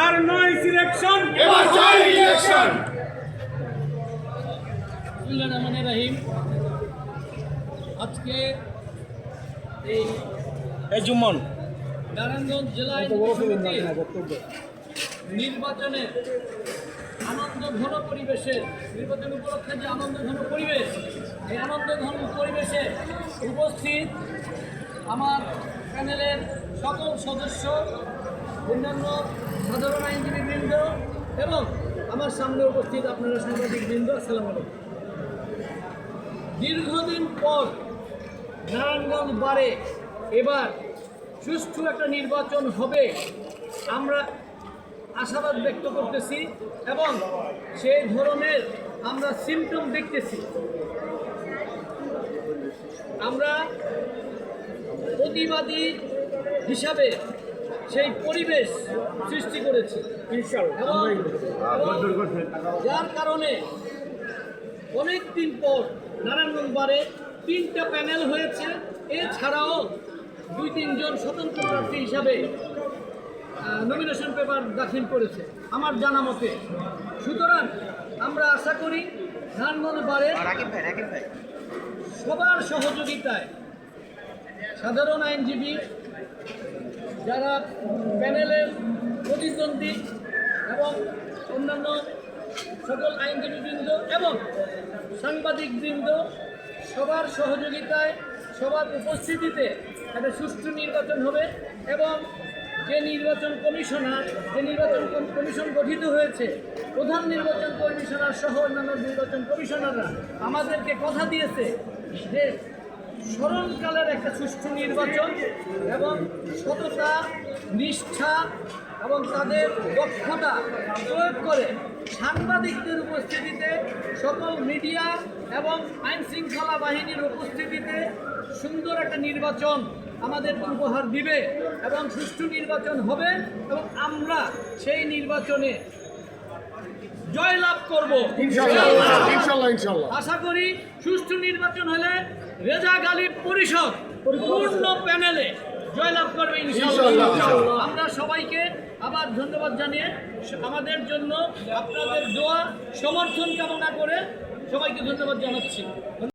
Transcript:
আর নয় সিলেকশন, এবার চাই ইলেকশন। বিসমিল্লাহির রহমানির রহিম। আজকে এই জুম্মন নারায়ণগঞ্জ জেলায় নির্বাচনের আনন্দ ঘন পরিবেশে, নির্বাচন উপলক্ষে যে আনন্দ ঘন পরিবেশ, এই আনন্দ ঘন পরিবেশে উপস্থিত আমার প্যানেলের সকল সদস্য, অন্যান্য সাধারণ আইনজীবীবৃন্দ এবং আমার সামনে উপস্থিত আপনারা সাংবাদিকবৃন্দ, আসসালামু আলাইকুম। দীর্ঘদিন পর নারায়ণগঞ্জ বারে এবার সুষ্ঠু একটা নির্বাচন হবে আমরা আশাবাদ ব্যক্ত করতেছি এবং সেই ধরনের আমরা সিমটম দেখতেছি। আমরা প্রতিবাদী হিসাবে সেই পরিবেশ সৃষ্টি করেছি এবং যার কারণে অনেক দিন পর নারায়ণগঞ্জ বারে 3টা প্যানেল হয়েছে। এছাড়াও 2-3 জন স্বতন্ত্র প্রার্থী হিসাবে নমিনেশন পেপার দাখিল করেছে আমার জানা মতে। সুতরাং আমরা আশা করি নারায়ণগঞ্জ বারে সবার সহযোগিতায় সাধারণ আইনজীবী, যারা প্যানেলের প্রতিদ্বন্দ্বী এবং অন্যান্য সকল আইনজীবীবৃন্দ এবং সাংবাদিকবৃন্দ, সবার সহযোগিতায়, সবার উপস্থিতিতে একটা সুষ্ঠু নির্বাচন হবে এবং যে নির্বাচন কমিশন গঠিত হয়েছে, প্রধান নির্বাচন কমিশনার সহ অন্যান্য নির্বাচন কমিশনাররা আমাদেরকে কথা দিয়েছে যে স্মরণকালের একটা সুষ্ঠু নির্বাচন এবং সততা, নিষ্ঠা এবং তাদের দক্ষতা প্রয়োগ করে সাংবাদিকদের উপস্থিতিতে, সকল মিডিয়া এবং আইন শৃঙ্খলা বাহিনীর উপস্থিতিতে সুন্দর একটা নির্বাচন আমাদের উপহার দিবে এবং সুষ্ঠু নির্বাচন হবে এবং আমরা সেই নির্বাচনে জয়লাভ করব ইনশাআল্লাহ। আশা করি সুষ্ঠু নির্বাচন হলে রেজা গালিব পরিষদ পূর্ণ প্যানেলে জয়লাভ করবে ইনশাআল্লাহ। আমরা সবাইকে আবার ধন্যবাদ জানিয়ে আমাদের জন্য আপনাদের দোয়া সমর্থন কামনা করে সবাইকে ধন্যবাদ জানাচ্ছি।